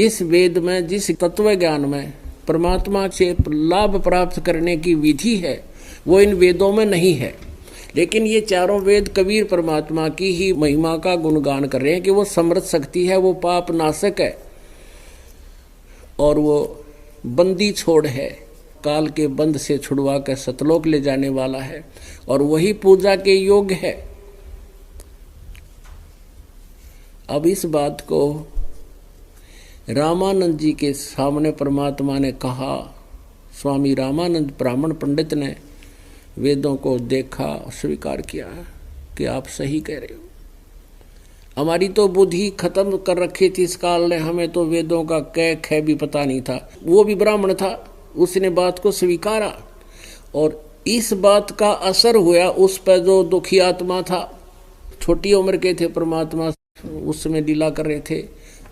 जिस वेद में, जिस तत्व ज्ञान में परमात्मा से लाभ प्राप्त करने की विधि है वो इन वेदों में नहीं है। लेकिन ये चारों वेद कबीर परमात्मा की ही महिमा का गुणगान कर रहे हैं कि वो समर्थ शक्ति है, वो पाप नाशक है और वो बंदी छोड़ है, काल के बंध से छुड़वा कर सतलोक ले जाने वाला है और वही पूजा के योग्य है। अब इस बात को रामानंद जी के सामने परमात्मा ने कहा। स्वामी रामानंद ब्राह्मण पंडित ने वेदों को देखा, स्वीकार किया कि आप सही कह रहे हो, हमारी तो बुद्धि खत्म कर रखी थी इस काल ने, हमें तो वेदों का कै खे भी पता नहीं था। वो भी ब्राह्मण था, उसने बात को स्वीकारा और इस बात का असर हुआ उस पर जो दुखी आत्मा था। छोटी उम्र के थे, परमात्मा उस समय लीला कर रहे थे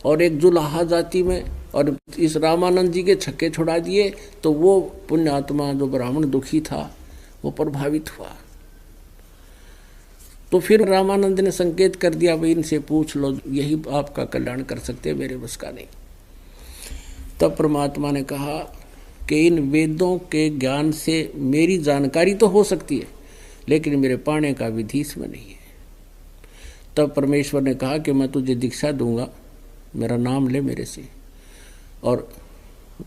और एक जुलाहा जाति में, और इस रामानंद जी के छक्के छुड़ा दिए तो वो पुण्य आत्मा जो ब्राह्मण दुखी था वो प्रभावित हुआ। तो फिर रामानंद ने संकेत कर दिया, भाई इनसे पूछ लो, यही आपका कल्याण कर सकते हैं, मेरे बस का नहीं। तब परमात्मा ने कहा कि इन वेदों के ज्ञान से मेरी जानकारी तो हो सकती है लेकिन मेरे पाने का विधि इसमें नहीं है। तब परमेश्वर ने कहा कि मैं तुझे दीक्षा दूंगा, मेरा नाम ले मेरे से, और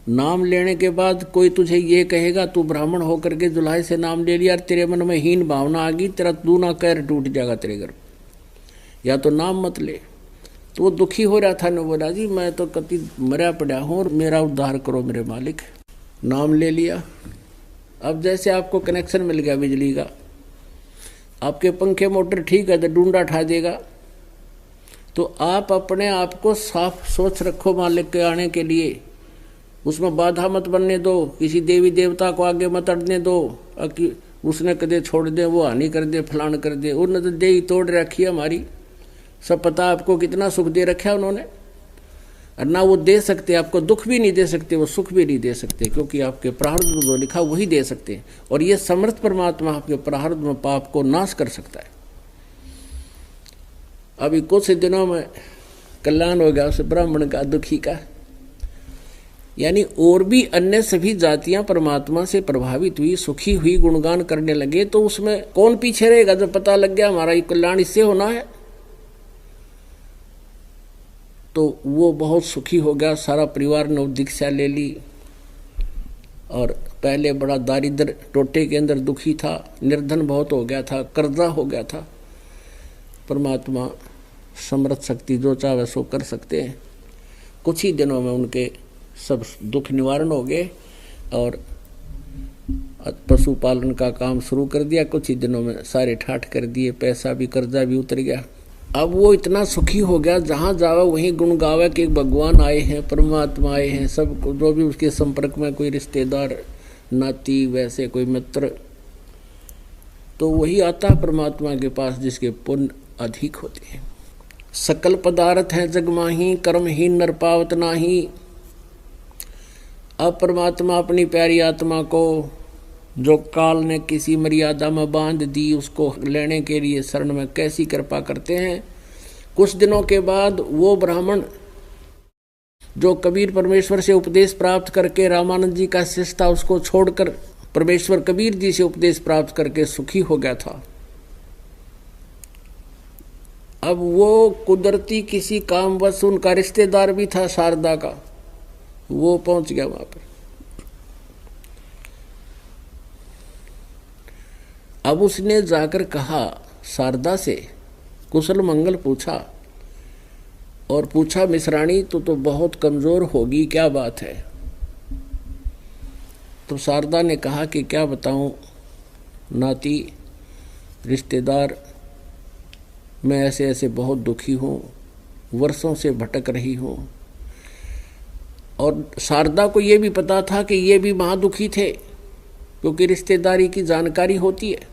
नाम लेने के बाद कोई तुझे ये कहेगा तू ब्राह्मण होकर के जुलाई से नाम ले लिया, तेरे मन में हीन भावना आ गई, तेरा दूना कैर टूट जाएगा तेरे घर, या तो नाम मत ले। तो वो दुखी हो रहा था ने बोला, जी मैं तो कति मरा पड़ा हूँ और मेरा उद्धार करो मेरे मालिक। नाम ले लिया। अब जैसे आपको कनेक्शन मिल गया बिजली का, आपके पंखे मोटर ठीक है तो डूंडा उठा देगा, तो आप अपने आप को साफ सोच रखो मालिक के आने के लिए, उसमें बाधा मत बनने दो, किसी देवी देवता को आगे मत अड़ने दो कि उसने कदे छोड़ दे, वो हानि कर दे, फलान कर दे। उन्होंने तो देही तोड़ रखी है हमारी, सब पता आपको कितना सुख दे रखा है उन्होंने, और ना वो दे सकते, आपको दुख भी नहीं दे सकते, वो सुख भी नहीं दे सकते, क्योंकि आपके प्रारब्ध में जो लिखा वही दे सकते हैं। और ये समर्थ परमात्मा आपके प्रारब्ध में पाप को नाश कर सकता है। अभी कुछ दिनों में कल्याण हो गया उस ब्राह्मण का, दुखी का, यानी और भी अन्य सभी जातियां परमात्मा से प्रभावित हुई, सुखी हुई, गुणगान करने लगे, तो उसमें कौन पीछे रहेगा? जब पता लग गया हमारा ये कल्याण इससे होना है, तो वो बहुत सुखी हो गया। सारा परिवार ने दीक्षा ले ली और पहले बड़ा दारिद्र टोटे के अंदर दुखी था, निर्धन बहुत हो गया था, कर्जा हो गया था। परमात्मा समर्थ शक्ति जो चाहे सो कर सकते हैं। कुछ ही दिनों में उनके सब दुख निवारण हो गए और पशुपालन का काम शुरू कर दिया। कुछ ही दिनों में सारे ठाठ कर दिए, पैसा भी, कर्जा भी उतर गया। अब वो इतना सुखी हो गया, जहाँ जावा वहीं गुण गावे कि भगवान आए हैं, परमात्मा आए हैं, सब जो भी उसके संपर्क में कोई रिश्तेदार, नाती, वैसे कोई मित्र, तो वही आता है परमात्मा के पास जिसके पुण्य अधिक होते हैं। सकल पदार्थ हैं जग माही, कर्महीन नर पावत नाही। अब परमात्मा अपनी प्यारी आत्मा को जो काल ने किसी मर्यादा में बांध दी, उसको लेने के लिए शरण में कैसी कृपा करते हैं। कुछ दिनों के बाद वो ब्राह्मण जो कबीर परमेश्वर से उपदेश प्राप्त करके रामानंद जी का शिष्य था, उसको छोड़कर परमेश्वर कबीर जी से उपदेश प्राप्त करके सुखी हो गया था। अब वो कुदरती किसी कामवश, उनका रिश्तेदार भी था शारदा का, वो पहुंच गया वहां पर। अब उसने जाकर कहा शारदा से, कुशल मंगल पूछा और पूछा, मिश्राणी तो बहुत कमजोर होगी, क्या बात है? तो शारदा ने कहा कि क्या बताऊं नाती, रिश्तेदार, मैं ऐसे ऐसे बहुत दुखी हूँ, वर्षों से भटक रही हूँ। और शारदा को ये भी पता था कि ये भी महादुखी थे, क्योंकि रिश्तेदारी की जानकारी होती है।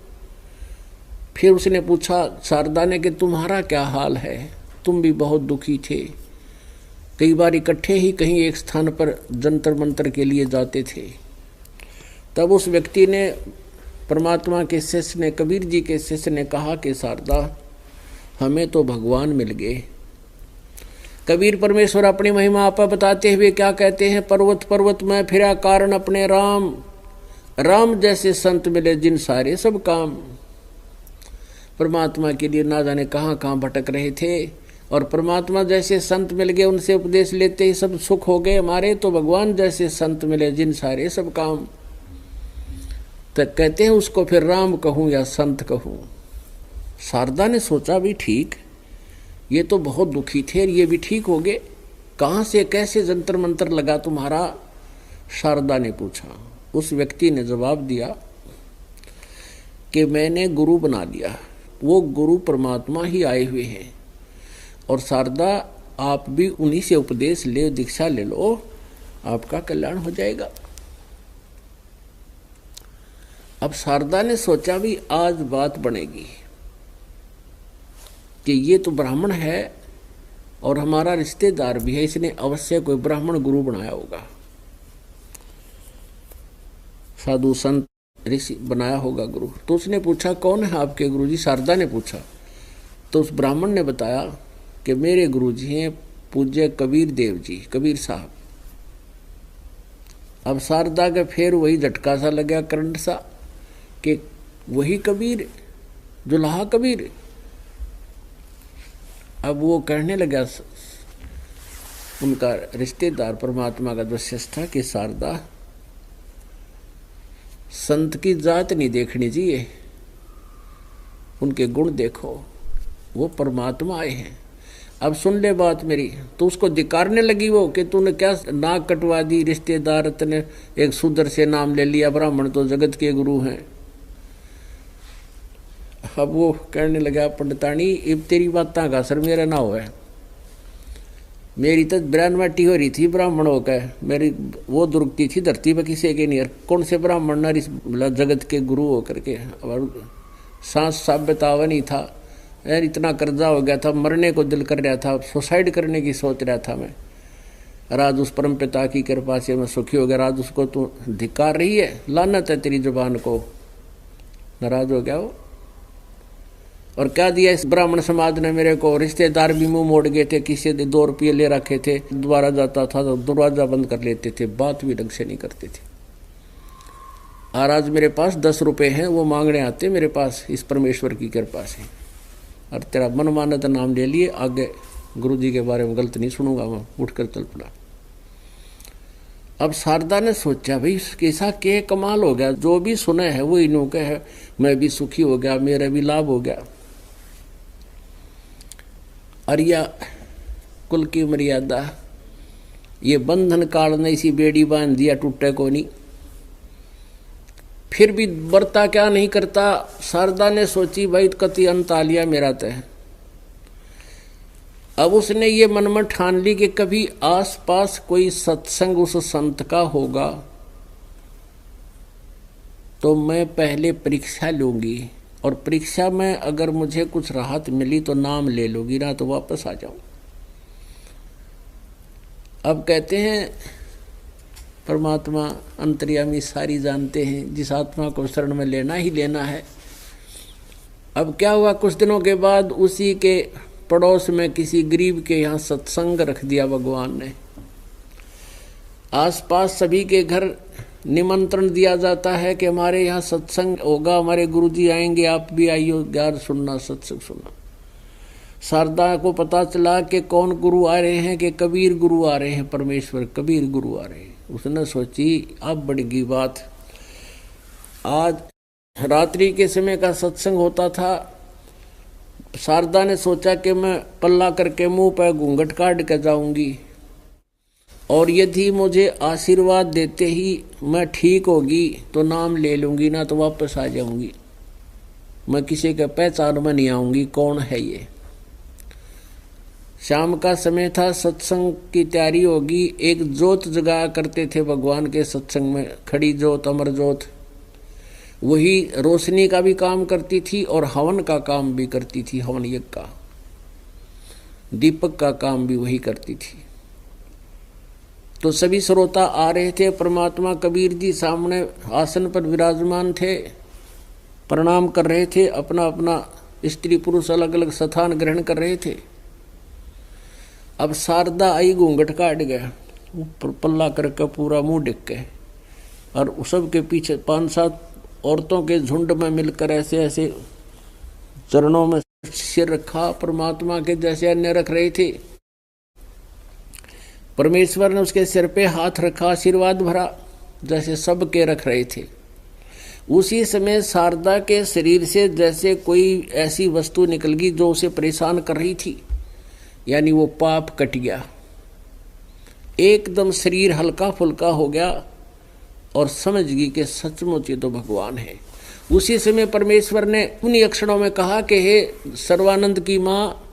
फिर उसने पूछा शारदा ने कि तुम्हारा क्या हाल है? तुम भी बहुत दुखी थे, कई बार इकट्ठे ही कहीं एक स्थान पर जंतर मंतर के लिए जाते थे। तब उस व्यक्ति ने, परमात्मा के शिष्य ने, कबीर जी के शिष्य ने कहा कि शारदा, हमें तो भगवान मिल गए, कबीर परमेश्वर अपनी महिमा आप बताते हुए क्या कहते हैं, पर्वत पर्वत में फिरा कारण अपने राम, राम जैसे संत मिले जिन सारे सब काम। परमात्मा के लिए ना जाने कहाँ कहाँ भटक रहे थे और परमात्मा जैसे संत मिल गए, उनसे उपदेश लेते ही सब सुख हो गए हमारे। तो भगवान जैसे संत मिले जिन सारे सब काम, तो कहते हैं उसको फिर राम कहूँ या संत कहूँ। शारदा ने सोचा भी ठीक, ये तो बहुत दुखी थे और ये भी ठीक हो गए, कहाँ से कैसे जंतर मंतर लगा तुम्हारा? शारदा ने पूछा। उस व्यक्ति ने जवाब दिया कि मैंने गुरु बना लिया, वो गुरु परमात्मा ही आए हुए हैं, और शारदा आप भी उन्हीं से उपदेश ले, दीक्षा ले लो, आपका कल्याण हो जाएगा। अब शारदा ने सोचा भी आज बात बनेगी कि ये तो ब्राह्मण है और हमारा रिश्तेदार भी है, इसने अवश्य कोई ब्राह्मण गुरु बनाया होगा, साधु संत ऋषि बनाया होगा गुरु। तो उसने पूछा कौन है आपके गुरु जी? शारदा ने पूछा। तो उस ब्राह्मण ने बताया कि मेरे गुरु जी हैं पूज्य कबीर देव जी, कबीर साहब। अब शारदा का फिर वही झटका सा लगा, करंट सा, कि वही कबीर, जुलाहा कबीर। अब वो कहने लगा उनका रिश्तेदार परमात्मा का जो शिष्य था कि शारदा, संत की जात नहीं देखनी चाहिए, उनके गुण देखो, वो परमात्मा आए हैं। अब सुन ले बात मेरी। तो उसको धिकारने लगी वो कि तूने क्या नाक कटवा दी, रिश्तेदार ने एक शूद्र से नाम ले लिया, ब्राह्मण तो जगत के गुरु हैं। अब वो कहने लगा पंडितानी, अब तेरी बातें का असर मेरा ना हुआ है, मेरी तो ब्राह्मटी हो रही थी ब्राह्मण होकर, मेरी वो दुर्गति थी धरती पर किसी के नहीं, कौन से ब्राह्मण न जगत के गुरु होकर के, और सांस साबितावा नहीं था यार, इतना कर्जा हो गया था, मरने को दिल कर रहा था, सुसाइड करने की सोच रहा था मैं। राज उस परम पिता की कृपा से मैं सुखी हो गया, राज उसको तू धिक्कार रही है, लानत है तेरी जुबान को। नाराज हो गया वो। और क्या दिया इस ब्राह्मण समाज ने मेरे को? रिश्तेदार भी मुंह मोड़ गए थे, किसी ने 2 रुपये ले रखे थे, दोबारा जाता था तो दरवाजा बंद कर लेते थे, बात भी ढंग से नहीं करते थे। और आज मेरे पास 10 रुपये हैं, वो मांगने आते मेरे पास इस परमेश्वर की कृपा से, और तेरा मन मानत नाम ले लिए, आगे गुरु जी के बारे में गलत नहीं सुनूंगा मैं, उठकर चल पड़ा। अब शारदा ने सोचा भाई कैसा के कमाल हो गया, जो भी सुना है वो इन्हों का है, मैं भी सुखी हो गया, मेरा भी लाभ हो गया। अरिया कुल की मर्यादा, ये बंधन काल ने इसी बेड़ी बांध दिया, टूटे को नहीं। फिर भी बरता क्या नहीं करता। शारदा ने सोची भाई कति अंत आ लिया मेरा तय। अब उसने ये मन में ठान ली कि कभी आसपास कोई सत्संग उस संत का होगा तो मैं पहले परीक्षा लूंगी, और परीक्षा में अगर मुझे कुछ राहत मिली तो नाम ले लूंगी, ना तो वापस आ जाऊं। अब कहते हैं परमात्मा अंतर्यामी सारी जानते हैं, जिस आत्मा को शरण में लेना ही लेना है। अब क्या हुआ, कुछ दिनों के बाद उसी के पड़ोस में किसी गरीब के यहाँ सत्संग रख दिया भगवान ने। आसपास सभी के घर निमंत्रण दिया जाता है कि हमारे यहाँ सत्संग होगा, हमारे गुरुजी आएंगे, आप भी आइयो यार सुनना, सत्संग सुनना। शारदा को पता चला कि कौन गुरु आ रहे हैं, कि कबीर गुरु आ रहे हैं, परमेश्वर कबीर गुरु आ रहे हैं। उसने सोची अब बढ़ेगी बात। आज रात्रि के समय का सत्संग होता था। शारदा ने सोचा कि मैं पल्ला करके मुंह पर घूंघट काट के जाऊंगी, और यदि मुझे आशीर्वाद देते ही मैं ठीक होगी तो नाम ले लूंगी, ना तो वापस आ जाऊंगी। मैं किसी के पहचान में नहीं आऊंगी कौन है ये। शाम का समय था, सत्संग की तैयारी होगी। एक जोत जगाया करते थे भगवान के सत्संग में, खड़ी जोत, अमर जोत। वही रोशनी का भी काम करती थी और हवन का काम भी करती थी, हवन यज्ञ का, दीपक का काम भी वही करती थी। तो सभी श्रोता आ रहे थे। परमात्मा कबीर जी सामने आसन पर विराजमान थे, प्रणाम कर रहे थे, अपना अपना स्त्री पुरुष अलग अलग स्थान ग्रहण कर रहे थे। अब शारदा आई, घूंघट काट गया, ऊपर पल्ला करके पूरा मुंह ढक के, और सब के पीछे 5-7 औरतों के झुंड में मिलकर ऐसे ऐसे चरणों में सिर रखा, परमात्मा के जैसे अन्य रख रही थी। परमेश्वर ने उसके सिर पे हाथ रखा, आशीर्वाद भरा जैसे सबके रख रहे थे। उसी समय शारदा के शरीर से जैसे कोई ऐसी वस्तु निकल गई जो उसे परेशान कर रही थी, यानी वो पाप कट गया, एकदम शरीर हल्का फुल्का हो गया और समझ गई कि सचमुच ये तो भगवान है। उसी समय परमेश्वर ने उन्हीं अक्षरों में कहा कि हे सर्वानंद की माँ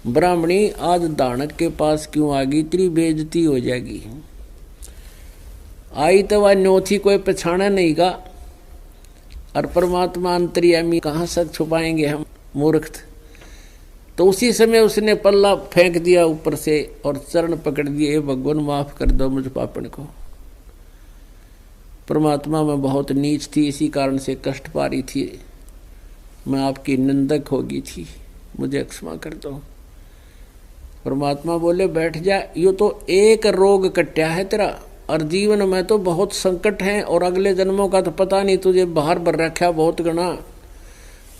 ब्राह्मणी, आज दानक के पास क्यों आ गई, तेरी बेइज्जती हो जाएगी। आई तो वह न्योथी कोई पछाना नहीं का, और परमात्मा अंतर्यामी कहाँ सच छुपाएंगे हम मूर्ख। तो उसी समय उसने पल्ला फेंक दिया ऊपर से और चरण पकड़ दिए, भगवान माफ कर दो मुझ पापन को। परमात्मा में बहुत नीच थी, इसी कारण से कष्ट पा रही थी, मैं आपकी निंदक हो गई थी, मुझे क्षमा कर दो। परमात्मा बोले बैठ जा, यो तो एक रोग कट्या है तेरा, और जीवन में तो बहुत संकट है, और अगले जन्मों का तो पता नहीं, तुझे बाहर भर रखा बहुत गणा।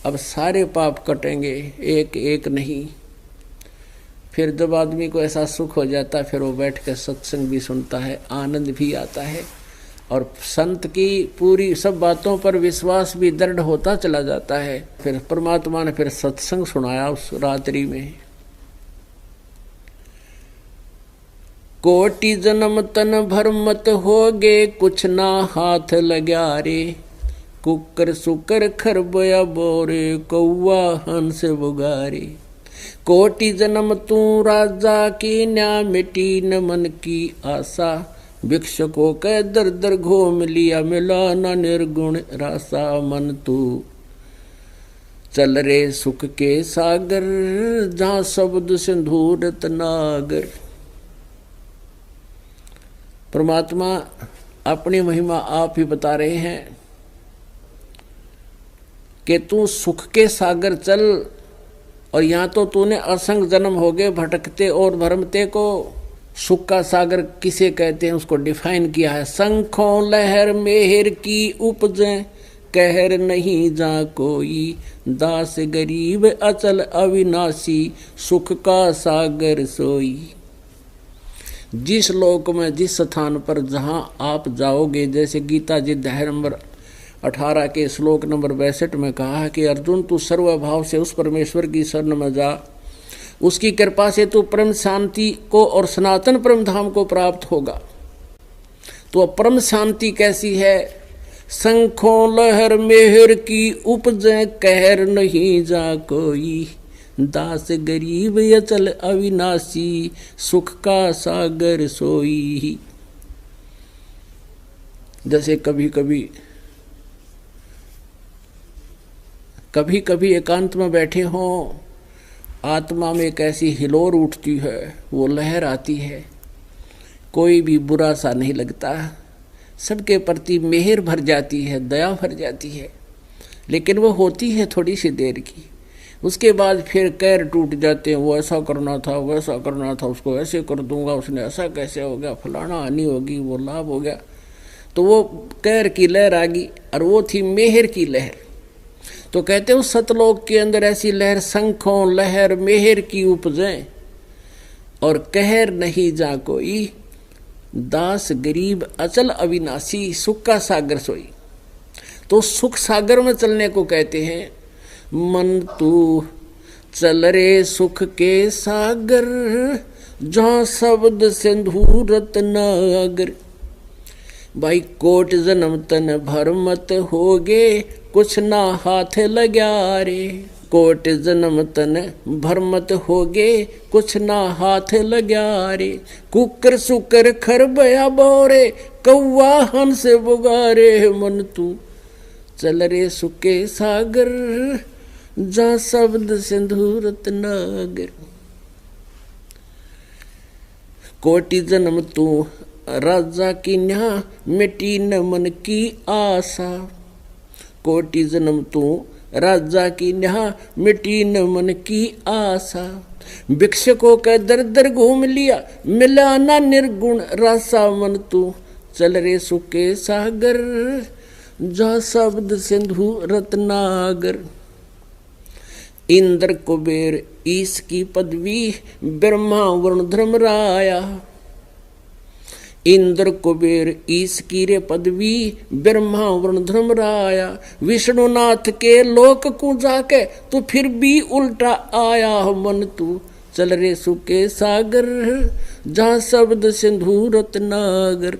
अब सारे पाप कटेंगे, एक एक नहीं। फिर जब आदमी को ऐसा सुख हो जाता है, फिर वो बैठ कर सत्संग भी सुनता है, आनंद भी आता है, और संत की पूरी सब बातों पर विश्वास भी दृढ़ होता चला जाता है। फिर परमात्मा ने फिर सत्संग सुनाया उस रात्रि में। कोटि जन्म तन भर मत होगे, कुछ ना हाथ लग्या रे, कुकर सुकर खरबया बोरे, कौआ हंस बुगारे। कोटि जन्म तू राजा की, न्या मिटी न मन की आशा, भिक्षुकों के दर दर घूम लिया, मिला न निर्गुण रासा। मन तू चल रे सुख के सागर, जहाँ शब्द सिंधु रत्नागर। परमात्मा अपनी महिमा आप ही बता रहे हैं कि तू सुख के सागर चल, और यहाँ तो तूने असंग जन्म हो गए भटकते और भरमते को। सुख का सागर किसे कहते हैं उसको डिफाइन किया है, शंखों लहर मेहर की उपजे, कहर नहीं जा कोई, दास गरीब अचल अविनाशी, सुख का सागर सोई। जिस लोक में जिस स्थान पर जहाँ आप जाओगे, जैसे गीता जी अध्याय नंबर 18 के श्लोक नंबर 62 में कहा है कि अर्जुन तू सर्वभाव से उस परमेश्वर की शरण में जा, उसकी कृपा से तू परम शांति को और सनातन परम धाम को प्राप्त होगा। तो परम शांति कैसी है? शंखों लहर मेहर की उपजे, कहर नहीं जा कोई, दास गरीब अचल अविनाशी, सुख का सागर सोई। जैसे कभी कभी एकांत में बैठे हों, आत्मा में एक ऐसी हिलोर उठती है, वो लहर आती है, कोई भी बुरा सा नहीं लगता, सबके प्रति मेहर भर जाती है, दया भर जाती है, लेकिन वो होती है थोड़ी सी देर की। उसके बाद फिर कैर टूट जाते हैं, वो ऐसा करना था, वैसा करना था, उसको ऐसे कर दूंगा, उसने ऐसा कैसे हो गया, फलाना हानि होगी, वो लाभ हो गया। तो वो कैर की लहर आ गई, और वो थी मेहर की लहर। तो कहते हैं उस सतलोक के अंदर ऐसी लहर, शंखों लहर मेहर की उपजे, और कहर नहीं जा कोई, दास गरीब अचल अविनाशी, सुख का सागर सोई। तो सुख सागर में चलने को कहते हैं। मन तू चल रे सुख के सागर, जहाँ शब्द सिंधु रत्नागर। भाई कोट जन्म तन भर मत होगे, कुछ ना हाथ लग्या रे। कोट जन्म तन भर मत होगे, कुछ ना हाथ लग्या रे। कुकर सुकर खरबया बोरे, कौआ हंस बुगारे। मन तू चल रे सुख के सागर, जहाँ शब्द सिंधु रत्नागर। कोटि जन्म तू राजा की न्या, मिटी न मन की आशा। कोटि जन्म तू राजा की नहा मिटी न मन की आशा। भिक्षुकों का दर दर घूम लिया मिला ना निर्गुण रासा मन तू। चल रे सुके सागर जा शब्द सिंधु रत्नागर। इंद्र कुबेर ईश की पदवी ब्रह्मा वरुण धर्मराया। इंद्र कुबेर ईश की रे पदवी ब्रह्मा वरुण धर्मराया। विष्णुनाथ के लोक को जाके तू फिर भी उल्टा आया मन तू। चल रे सुके सागर जहाँ शब्द सिंधु रत्नागर।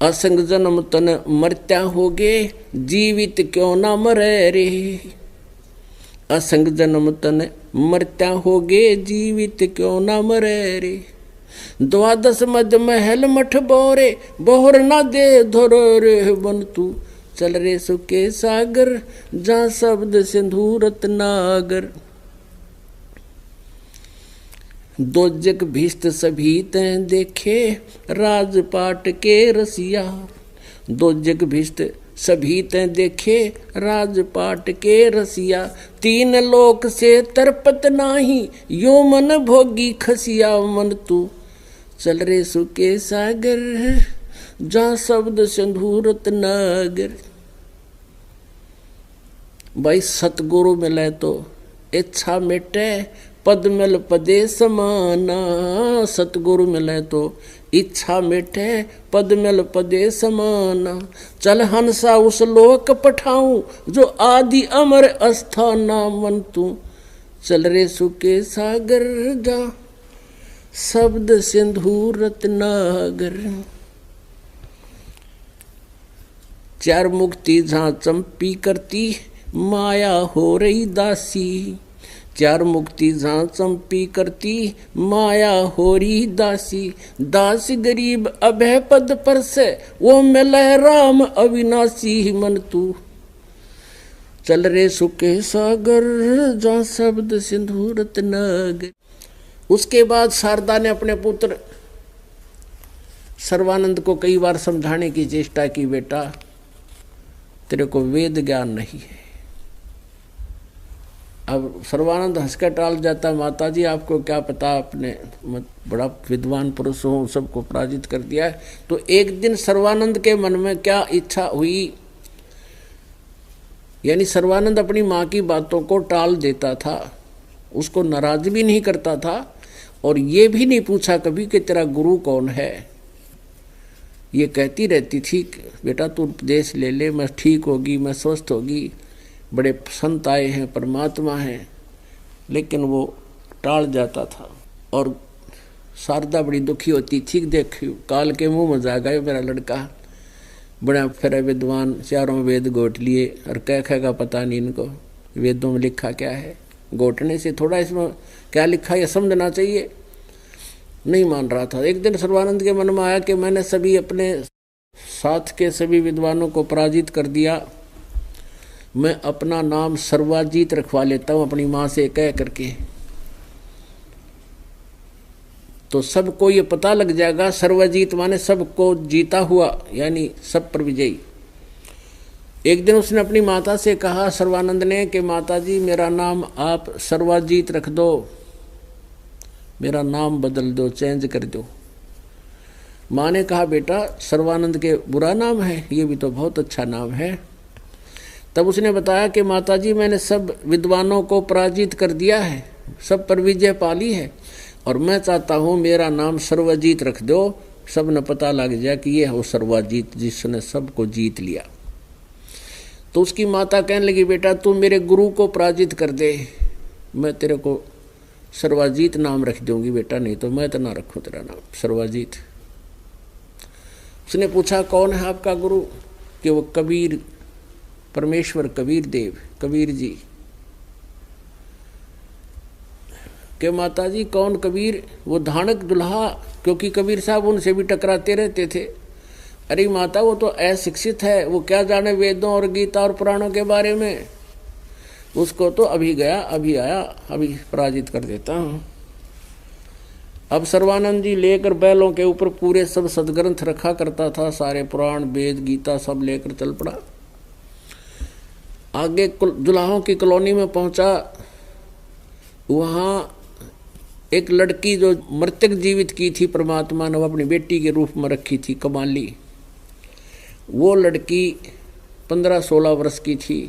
असंग जन्म तन मरत्या होगे जीवित क्यों ना मरे रे। असंग जन्म तन मरत्या होगे जीवित क्यों ना मरे रे। द्वादश मध्य महल मठ बोरे बोहर ना दे धरो रे बन तू। चल रे सुके सागर जहाँ शब्द सिंधु रत्नागर। दो जग भीष्ट सभी तैं देखे राजपाट के रसिया। दो जग भीष्ट सभी तैं देखे राजपाट के रसिया। तीन लोक से तरपत नाही यो मन भोगी खसिया मन तू। चल रे सुके सागर जहाँ शब्द सिंधु रत्नागर। भाई सतगुरु मिले तो इच्छा मिटे पद मिल पदे समाना। सतगुरु मिले तो इच्छा मिटे पद मिल पदे समाना। चल हंसा उस लोक पठाऊं जो आदि अमर अस्थाना मन तू। चल रे सुके सागर जा शब्द सिंधु रत्नागर। चार मुक्ति जहाँ चंपी करती माया हो रही दासी। चार मुक्ति जहाँ चंपी करती माया हो रही दासी। दास गरीब अभय पद पर से वो मिले राम अविनाशी मन तू। चल रे सुके सागर जहाँ शब्द सिंधु रत्नागर। उसके बाद शारदा ने अपने पुत्र सर्वानंद को कई बार समझाने की चेष्टा की, बेटा तेरे को वेद ज्ञान नहीं है। अब सर्वानंद हंसकर टाल जाता, माता जी आपको क्या पता, आपने बड़ा विद्वान पुरुष हो, सबको पराजित कर दिया है। तो एक दिन सर्वानंद के मन में क्या इच्छा हुई, यानी सर्वानंद अपनी माँ की बातों को टाल देता था, उसको नाराज भी नहीं करता था और ये भी नहीं पूछा कभी कि तेरा गुरु कौन है। ये कहती रहती थी बेटा तू उपदेश ले ले, मैं ठीक होगी, मैं स्वस्थ होगी, बड़े संत आए हैं, परमात्मा हैं, लेकिन वो टाल जाता था। और शारदा बड़ी दुखी होती थी, देख काल के मुंह में जा गए मेरा लड़का, बड़ा फिर विद्वान, चारों वेद गोट लिए और कह खाएगा पता नहीं इनको वेदों में लिखा क्या है, गोटने से थोड़ा इसमें क्या लिखा ये समझना चाहिए। नहीं मान रहा था। एक दिन सर्वानंद के मन में आया कि मैंने सभी अपने साथ के सभी विद्वानों को पराजित कर दिया, मैं अपना नाम सर्वाजीत रखवा लेता हूँ अपनी माँ से कह करके, तो सबको ये पता लग जाएगा। सर्वजीत माने सबको जीता हुआ, यानी सब पर विजयी। एक दिन उसने अपनी माता से कहा सर्वानंद ने कि माता जी मेरा नाम आप सर्वाजीत रख दो, मेरा नाम बदल दो, चेंज कर दो। माँ ने कहा बेटा सर्वानंद के बुरा नाम है, ये भी तो बहुत अच्छा नाम है। तब उसने बताया कि माताजी मैंने सब विद्वानों को पराजित कर दिया है, सब पर विजय पाली है, और मैं चाहता हूँ मेरा नाम सर्वजीत रख दो, सब ने पता लग जाए कि ये हो सर्वजीत जिसने सबको जीत लिया। तो उसकी माता कहने लगी बेटा तू मेरे गुरु को पराजित कर दे, मैं तेरे को सर्वजीत नाम रख दूंगी बेटा, नहीं तो मैं तो ना रखूँ तेरा नाम सर्वजीत। उसने पूछा कौन है आपका गुरु, कि वो कबीर, परमेश्वर कबीर देव, कबीर जी। के माता जी कौन कबीर, वो धानक दुल्हा, क्योंकि कबीर साहब उनसे भी टकराते रहते थे। अरे माता वो तो अशिक्षित है, वो क्या जाने वेदों और गीता और पुराणों के बारे में, उसको तो अभी गया अभी आया, अभी पराजित कर देता हूँ। अब सर्वानंद जी लेकर बैलों के ऊपर पूरे सब सदग्रंथ रखा करता था, सारे पुराण वेद गीता सब लेकर चल पड़ा। आगे जुलाहों की कॉलोनी में पहुंचा। वहां एक लड़की जो मृतक जीवित की थी परमात्मा ने, वो अपनी बेटी के रूप में रखी थी, कमाली। वो लड़की 15-16 वर्ष की थी।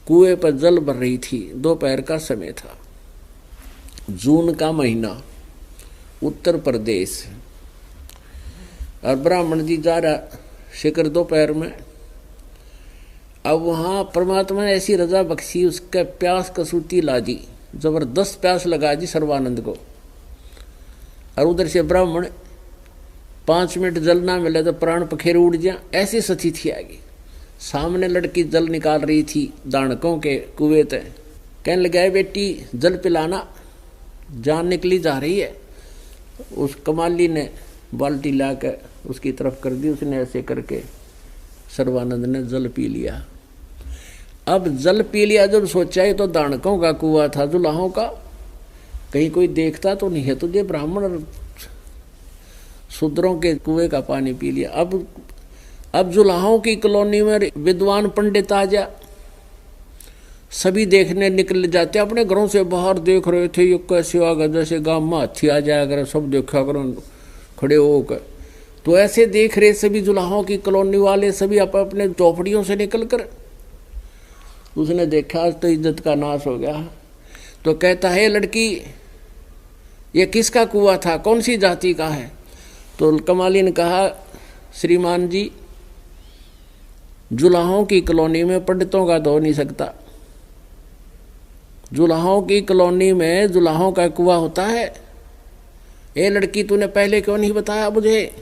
कुएं पर जल भर रही थी। दोपहर का समय था, जून का महीना, उत्तर प्रदेश। और ब्राह्मण जी जा रहा शिखर दोपहर में। अब वहां परमात्मा ने ऐसी रजा बख्शी, उसके प्यास कसूती ला दी, जबरदस्त प्यास लगा दी सर्वानंद को। और उधर से ब्राह्मण 5 मिनट जल ना मिले तो प्राण पखेर उड़ जा, ऐसी सती थी आगे। सामने लड़की जल निकाल रही थी दानकों के कुएं से। कहने लगा, बेटी जल पिलाना, जान निकली जा रही है। उस कमाली ने बाल्टी लाकर उसकी तरफ कर दी। उसने ऐसे करके सर्वानंद ने जल पी लिया। अब जल पी लिया, जब सोचा ये तो दानकों का कुआं था, जुलाहों का, कहीं कोई देखता तो नहीं है तुझे, ब्राह्मण शूद्रों के कुएं का पानी पी लिया। अब जुलाहों की कॉलोनी में विद्वान पंडित आ जा, सभी देखने निकल जाते, अपने घरों से बाहर देख रहे थे, ये कैसे आ गए, जैसे गांव में हाथी आ जाया करे, सब देखा करो खड़े होकर। तो ऐसे देख रहे सभी जुलाहों की कॉलोनी वाले, सभी अपने चौपड़ियों से निकल कर। उसने देखा आज तो इज्जत का नाश हो गया। तो कहता है, लड़की ये किसका कुआं था, कौन सी जाति का है? तो कमाली ने कहा, श्रीमान जी जुलाहों की कॉलोनी में पंडितों का तो हो नहीं सकता। जुलाहों की कॉलोनी में जुलाहों का कुआं होता है। ए लड़की, तूने पहले क्यों नहीं बताया मुझे?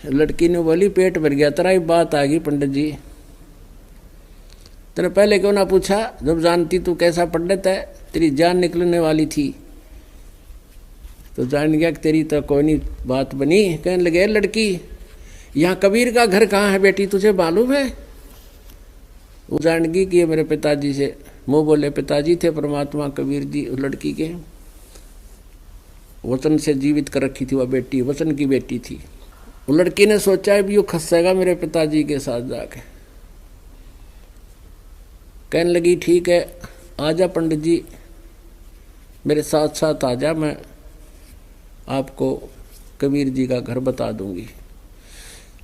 लड़की ने बोली, पेट भर गया, तेरा ही बात आ गई पंडित जी, तेने पहले क्यों ना पूछा? जब जानती तू कैसा पंडित है, तेरी जान निकलने वाली थी तो जान गया कि तेरी तो कोई नहीं बात बनी। कहने लगे, लड़की यहाँ कबीर का घर कहाँ है बेटी, तुझे मालूम है? वो जान गई कि ये मेरे पिताजी से, मुँह बोले पिताजी थे परमात्मा कबीर जी। उस लड़की के वचन से जीवित कर रखी थी वह बेटी, वचन की बेटी थी। वो लड़की ने सोचा भी, वो खसेगा मेरे पिताजी के साथ जाके। कहने लगी, ठीक है आजा पंडित जी, मेरे साथ साथ आजा, मैं आपको कबीर जी का घर बता दूंगी।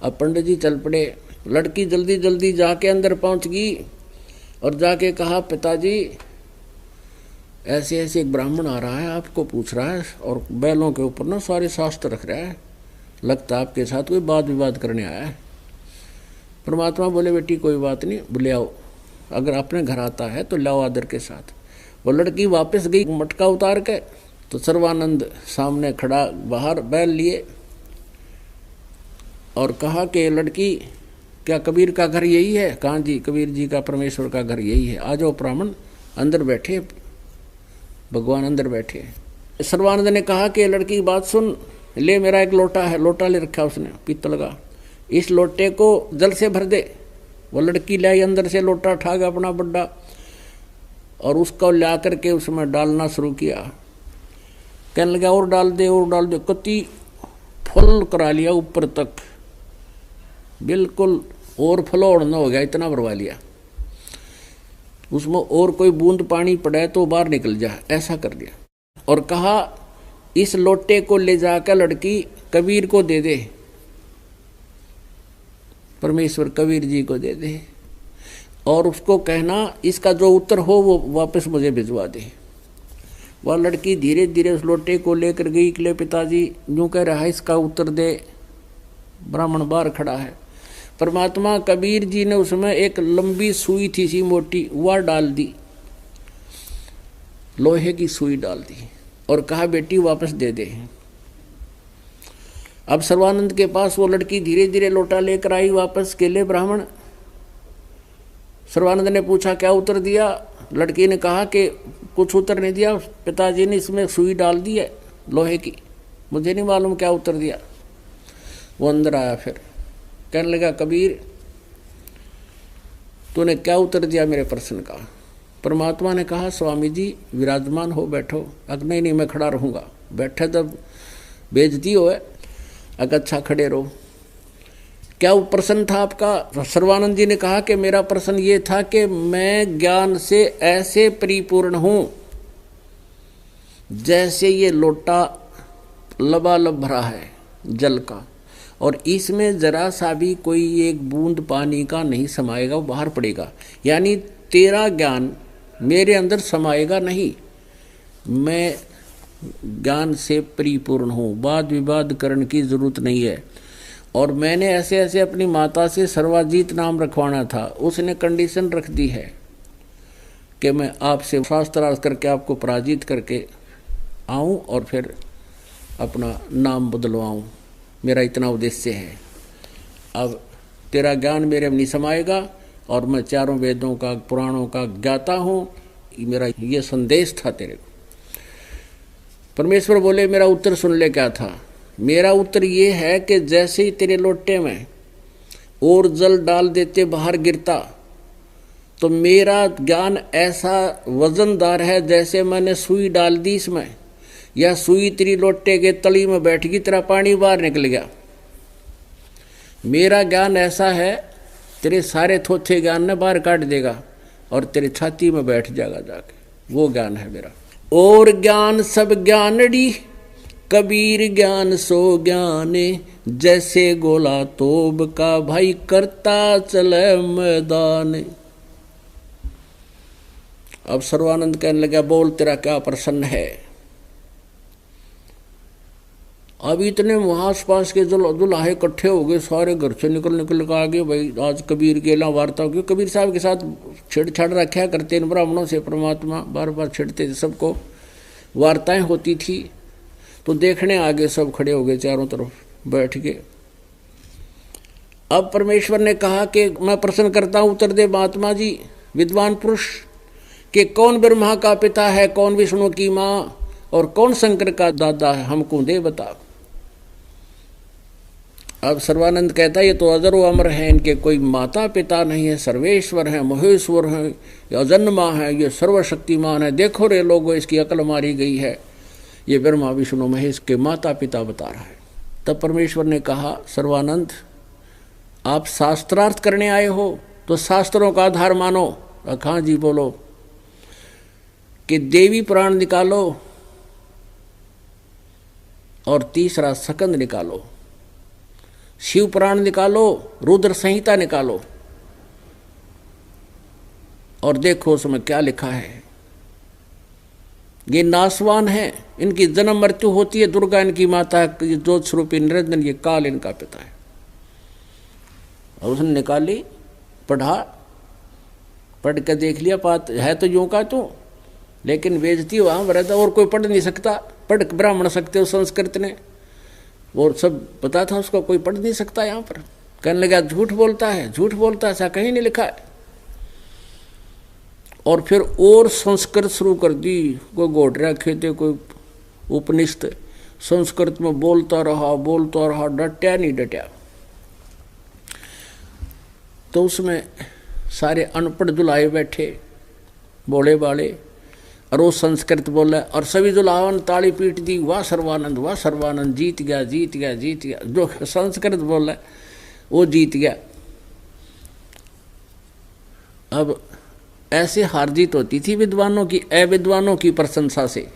अब पंडित जी चल पड़े। लड़की जल्दी जल्दी जाके अंदर पहुंच गई और जाके कहा, पिताजी ऐसे ऐसे एक ब्राह्मण आ रहा है, आपको पूछ रहा है और बैलों के ऊपर ना सारे शास्त्र रख रहा है, लगता है आपके साथ कोई वाद विवाद करने आया है। परमात्मा बोले, बेटी कोई बात नहीं, बुले आओ, अगर अपने घर आता है तो लाओ आदर के साथ। वो लड़की वापस गई मटका उतार के, तो सर्वानंद सामने खड़ा, बाहर बैल लिए और कहा कि लड़की क्या कबीर का घर यही है? कहा जी, कबीर जी का परमेश्वर का घर यही है, आ जाओ ब्राह्मण, अंदर बैठे, भगवान अंदर बैठे। सर्वानंद ने कहा कि लड़की की बात सुन, ले मेरा एक लोटा है, लोटा ले रखा उसने पीतल का, इस लोटे को जल से भर दे। वो लड़की लाई अंदर से लोटा उठा गया अपना बड्डा और उसको ला करके उसमें डालना शुरू किया। कहने लगा, और डाल दे और डाल दे, कति फुल करा लिया ऊपर तक, बिल्कुल और फ्लोर न हो गया, इतना भरवा लिया। उसमें और कोई बूंद पानी पड़े तो बाहर निकल जाए, ऐसा कर दिया। और कहा, इस लोटे को ले जाकर लड़की कबीर को दे दे, परमेश्वर कबीर जी को दे दे, और उसको कहना इसका जो उत्तर हो वो वापस मुझे भिजवा दे। वह लड़की धीरे धीरे उस लोटे को लेकर गई कि ले पिताजी यूँ कह रहा है, इसका उत्तर दे। ब्राह्मण बाहर खड़ा है। परमात्मा कबीर जी ने उसमें एक लंबी सुई थी सी मोटी, वह डाल दी, लोहे की सुई डाल दी और कहा, बेटी वापस दे दे। अब सर्वानंद के पास वो लड़की धीरे धीरे लोटा लेकर आई वापस के लिए। ब्राह्मण सर्वानंद ने पूछा, क्या उत्तर दिया? लड़की ने कहा कि कुछ उत्तर नहीं दिया, पिताजी ने इसमें सुई डाल दी है लोहे की, मुझे नहीं मालूम क्या उत्तर दिया। वो अंदर आया, फिर कहने लगा, कबीर तूने क्या उत्तर दिया मेरे प्रश्न का? परमात्मा ने कहा स्वामी जी विराजमान हो, बैठो। अगर नहीं मैं खड़ा रहूँगा। बैठे तब बेइज्जती हो, अगर अच्छा खड़े रहो। क्या वो प्रश्न था आपका? सर्वानंद जी ने कहा कि मेरा प्रश्न ये था कि मैं ज्ञान से ऐसे परिपूर्ण हूँ जैसे ये लोटा लबालब भरा है जल का, और इसमें जरा सा भी कोई एक बूंद पानी का नहीं समाएगा, वो बाहर पड़ेगा। यानी तेरा ज्ञान मेरे अंदर समाएगा नहीं। मैं ज्ञान से परिपूर्ण हूँ, वाद विवाद करने की जरूरत नहीं है। और मैंने ऐसे ऐसे अपनी माता से सर्वाजीत नाम रखवाना था, उसने कंडीशन रख दी है कि मैं आपसे शास्त्रार्थ करके आपको पराजित करके आऊँ और फिर अपना नाम बदलवाऊँ। मेरा इतना उद्देश्य है। अब तेरा ज्ञान मेरे में नहीं समाएगा और मैं चारों वेदों का पुराणों का ज्ञाता हूँ, मेरा ये संदेश था तेरे को। परमेश्वर बोले मेरा उत्तर सुन ले। क्या था मेरा उत्तर? ये है कि जैसे ही तेरे लोटे में और जल डाल देते बाहर गिरता, तो मेरा ज्ञान ऐसा वजनदार है जैसे मैंने सुई डाल दी इसमें, या सुई तेरी लोटे के तली में बैठ गई, तेरा पानी बाहर निकल गया। मेरा ज्ञान ऐसा है तेरे सारे थोथे ज्ञान ने बाहर काट देगा और तेरी छाती में बैठ जाएगा जाके। वो ज्ञान है मेरा। और ज्ञान सब ज्ञानड़ी, कबीर ज्ञान सो ज्ञाने, जैसे गोला तोब का भाई करता चले मैदान। अब सर्वानंद कहने लगा बोल तेरा क्या प्रश्न है? अब इतने आस पास के दुल्हे इकट्ठे हो गए, सारे घर से निकल कर आ गए। भाई आज कबीर के ला वार्ता हो गई। कबीर साहब के साथ छेड़छाड़ रखा करते इन ब्राह्मणों से, परमात्मा बार बार छेड़ते थे, सबको वार्ताएं होती थी। तो देखने आगे सब खड़े हो गए, चारों तरफ बैठ गए। अब परमेश्वर ने कहा कि मैं प्रश्न करता हूं, उत्तर दे महात्मा जी विद्वान पुरुष, कि कौन ब्रह्मा का पिता है, कौन विष्णु की माँ, और कौन शंकर का दादा है, हमको दे बता। अब सर्वानंद कहता है ये तो अजर व अमर है, इनके कोई माता पिता नहीं है, सर्वेश्वर है, महेश्वर है, ये अजन्मा है, ये सर्वशक्तिमान है। देखो रे लोगों इसकी अकल मारी गई है, ये ब्रह्मा विष्णु महेश के माता पिता बता रहा है। तब परमेश्वर ने कहा सर्वानंद आप शास्त्रार्थ करने आए हो तो शास्त्रों का आधार मानो। हाँ जी बोलो। कि देवी पुराण निकालो और तीसरा सकंद निकालो, शिव पुराण निकालो, रुद्र संहिता निकालो और देखो उसमें क्या लिखा है। ये नासवान है, इनकी जन्म मृत्यु होती है, दुर्गा इनकी माता है, ज्योत स्वरूपी निरंजन ये काल इनका पिता है। और उसने निकाली, पढ़ा, पढ़ के देख लिया, बात है तो यूं का तू, लेकिन बेइज्जती वहां रहता और कोई पढ़ नहीं सकता। पढ़ ब्राह्मण सकते हो संस्कृत ने, वो सब पता था उसको, कोई पढ़ नहीं सकता। यहाँ पर कहने लगा झूठ बोलता है, झूठ बोलता है, ऐसा कहीं नहीं लिखा है। और फिर और संस्कृत शुरू कर दी, कोई गोडरा खेते, कोई उपनिषद, संस्कृत में बोलता रहा, डटा नहीं डटा। तो उसमें सारे अनपढ़ दुल्हे बैठे बोले बाले, और वो संस्कृत बोला, और सभी दुल्हाओं ने ताली पीट दी, वाह सर्वानंद जीत गया, जीत गया, जीत गया। जो संस्कृत बोला वो जीत गया। अब ऐसे हार जीत होती थी विद्वानों की, अविद्वानों की प्रशंसा से।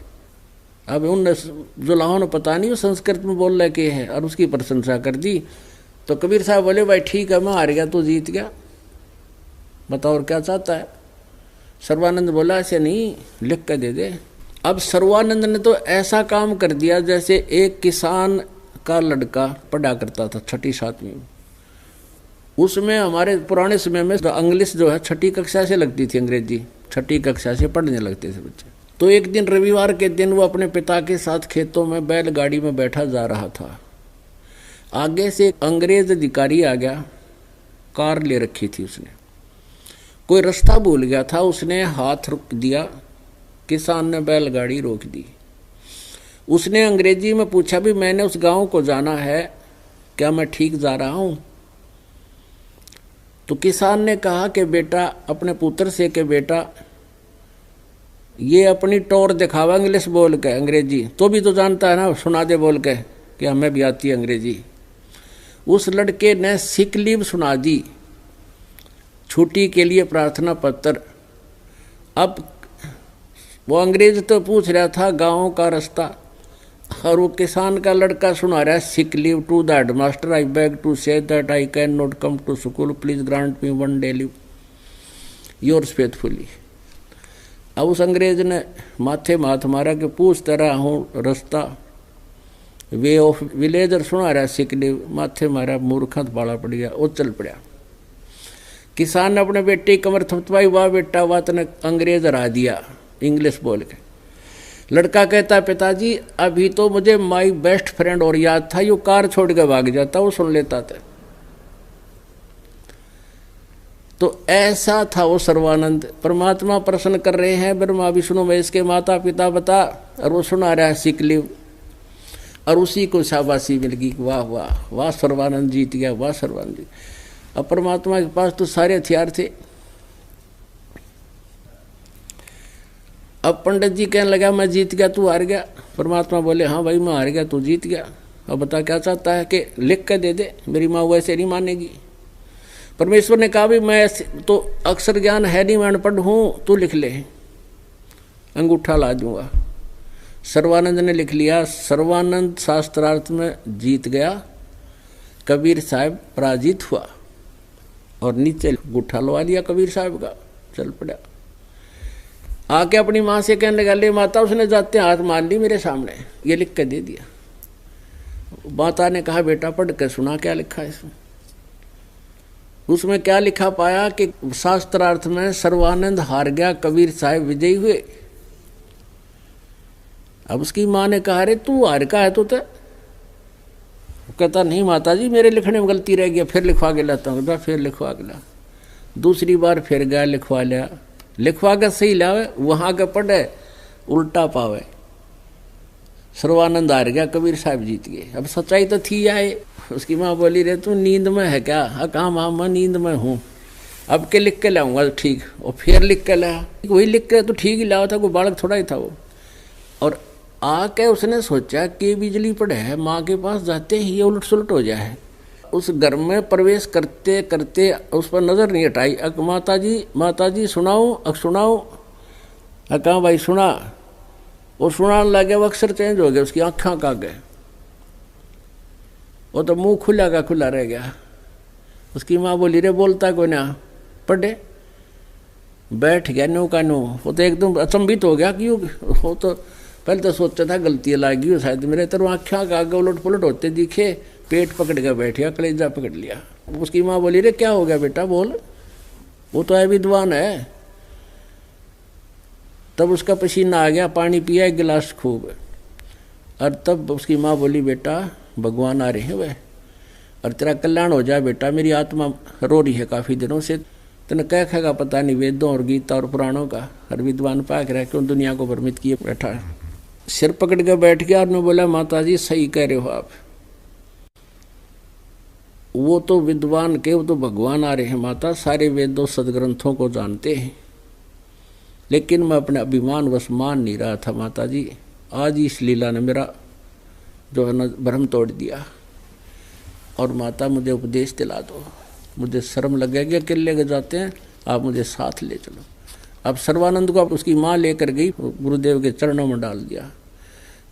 अब उन दुल्हाओं ने पता नहीं वो संस्कृत में बोल रहा के है, और उसकी प्रशंसा कर दी। तो कबीर साहब बोले भाई ठीक है, मैं हार गया तो जीत गया, बताओ और क्या चाहता है। सर्वानंद बोला ऐसे नहीं, लिख कर दे दे। अब सर्वानंद ने तो ऐसा काम कर दिया जैसे एक किसान का लड़का पढ़ा करता था 6ठी 7वीं में। उसमें हमारे पुराने समय में इंग्लिश जो है 6ठी कक्षा से लगती थी, अंग्रेजी 6ठी कक्षा से पढ़ने लगते थे बच्चे। तो एक दिन रविवार के दिन वो अपने पिता के साथ खेतों में बैलगाड़ी में बैठा जा रहा था। आगे से एक अंग्रेज अधिकारी आ गया, कार ले रखी थी उसने, कोई रास्ता भूल गया था, उसने हाथ रोक दिया, किसान ने बैलगाड़ी रोक दी। उसने अंग्रेजी में पूछा भी मैंने उस गांव को जाना है, क्या मैं ठीक जा रहा हूं? तो किसान ने कहा कि बेटा, अपने पुत्र से कि बेटा ये अपनी टोर दिखावा इंग्लिश बोल के, अंग्रेजी तो भी तो जानता है ना, सुना दे बोल के कि हमें भी आती है अंग्रेजी। उस लड़के ने सिक लीव सुना दी, छुट्टी के लिए प्रार्थना पत्र। अब वो अंग्रेज तो पूछ रहा था गाँव का रास्ता, और वो किसान का लड़का सुना रहा है sick leave to the headmaster, I beg to say that I can not come to school, please grant me 1 day leave, yours faithfully. अब उस अंग्रेज ने माथे माथ मारा कि पूछता रहा हूँ रास्ता, वे ऑफ विलेजर सुना रहा सिक लीव, माथे मारा, मूर्खत बाला पड़ गया, वो चल पड़ा। किसान ने अपने बेटे की कमर थपथपाई, वाह बेटा वाह, तने अंग्रेज हरा दिया इंग्लिश बोल के। लड़का कहता पिताजी अभी तो मुझे माई बेस्ट फ्रेंड और याद था, यो कार छोड़ के भाग जाता, वो सुन लेता था। तो ऐसा था वो सर्वानंद। परमात्मा प्रश्न कर रहे हैं ब्रह्मा विष्णु महेश के माता पिता बता, और वो सुना रहा है सिक लीव, और उसी को शाबाशी मिल गई, वाह वाह वाह सर्वानंद जीत गया, वाह सर्वानंद जी। अब परमात्मा के पास तो सारे हथियार थे। अब पंडित जी कहने लगा मैं जीत गया तू हार गया। परमात्मा बोले हाँ भाई मैं हार गया तू जीत गया। अब बता क्या चाहता है कि लिख कर दे दे, मेरी माँ वैसे नहीं मानेगी। परमेश्वर ने कहा भी मैं तो अक्षर ज्ञान है नहीं, मैं अनपढ़ हूँ, तू लिख ले, अंगूठा ला दूंगा। सर्वानंद ने लिख लिया। सर्वानंद शास्त्रार्थ में जीत गया, कबीर साहब पराजित हुआ, और नीचे अंगूठा लगा दिया कबीर साहब का, चल पड़ा। आके अपनी माँ से कहने लगा ले माता, उसने जाते हाथ मार ली मेरे सामने, ये लिख के दे दिया। माता ने कहा बेटा पढ़ के सुना क्या लिखा है इसमें। उसमें क्या लिखा पाया कि शास्त्रार्थ में सर्वानंद हार गया, कबीर साहब विजयी हुए। अब उसकी माँ ने कहा अरे तू हार का है तो कहता नहीं माता जी मेरे लिखने में गलती रह गया, फिर लिखवा के लाता हूँ। फिर लिखवा के ला, दूसरी बार फिर गया लिखवा लिया, लिखवा के सही लावे, वहां के पढ़े उल्टा पावे। सर्वानंद हार गया, कबीर साहब जीत गए। अब सच्चाई तो थी आए। उसकी माँ बोली रे तू नींद में है क्या? कहा माँ मैं नींद में हूँ, अब के लिख के लाऊंगा ठीक। और फिर लिख के लाया, वही लिख के तो ठीक ही लाया था, कोई बालक थोड़ा ही था वो। और आके उसने सोचा कि बिजली पड़े है, माँ के पास जाते ही ये उलट सुलट हो जाए। उस घर में प्रवेश करते करते उस पर नजर नहीं हटाई। माता जी सुनाऊं सुनाऊं। कहा भाई सुना। वो सुनाने लगे, वो अक्षर चेंज हो गया, उसकी आँखें का गए, वो तो मुंह खुला का खुला रह गया। उसकी माँ बोली रे बोलता कोई ना, पढ़े बैठ गया नो का नो। वो तो एकदम अचंभित हो गया कि वो तो पहले तो सोचा था गलती लागी हो शायद मेरे, तो आँखें का आगे उलट पुलट होते दिखे, पेट पकड़ के बैठ गया, कलेजा पकड़ लिया। उसकी माँ बोली रे क्या हो गया बेटा बोल, वो तो है विद्वान है। तब उसका पसीना आ गया, पानी पिया एक गिलास खूब। और तब उसकी माँ बोली बेटा भगवान आ रहे हैं वह, और तेरा कल्याण हो जाए बेटा, मेरी आत्मा रो रही है काफ़ी दिनों से, तेने कह खाएगा पता नहीं वेदों और गीता और पुराणों का, हर विद्वान पाक रह क्यों दुनिया को भ्रमित किए बैठा है। सिर पकड़ के बैठ गया और मैं बोला माता जी सही कह रहे हो आप, वो तो विद्वान के, वो तो भगवान आ रहे हैं माता, सारे वेदों सदग्रंथों को जानते हैं, लेकिन मैं अपने अभिमान वश मान नहीं रहा था माता जी। आज इस लीला ने मेरा जो है ना भ्रम तोड़ दिया, और माता मुझे उपदेश दिला दो, मुझे शर्म लगेगी, अकेले के जाते हैं, आप मुझे साथ ले चलो। अब सर्वानंद को उसकी माँ लेकर गई, गुरुदेव के चरणों में डाल दिया।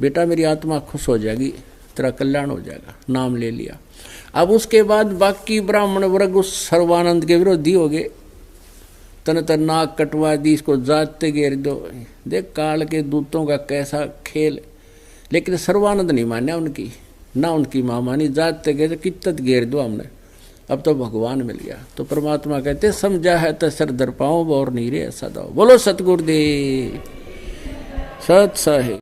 बेटा मेरी आत्मा खुश हो जाएगी, तेरा कल्याण हो जाएगा, नाम ले लिया। अब उसके बाद बाकी ब्राह्मण वर्ग उस सर्वानंद के विरोधी हो गए, तन नाक कटवा दी, इसको जाते घेर दो। देख काल के दूतों का कैसा खेल। लेकिन सर्वानंद नहीं मान्या उनकी, ना उनकी माँ मानी, जाते गए कित्तत घेर दो हमने, अब तो भगवान मिल गया। तो परमात्मा कहते समझा है तो सर दर पाओ और नहीं रे ऐसा दो। बोलो सतगुरुदेव सत साहिब।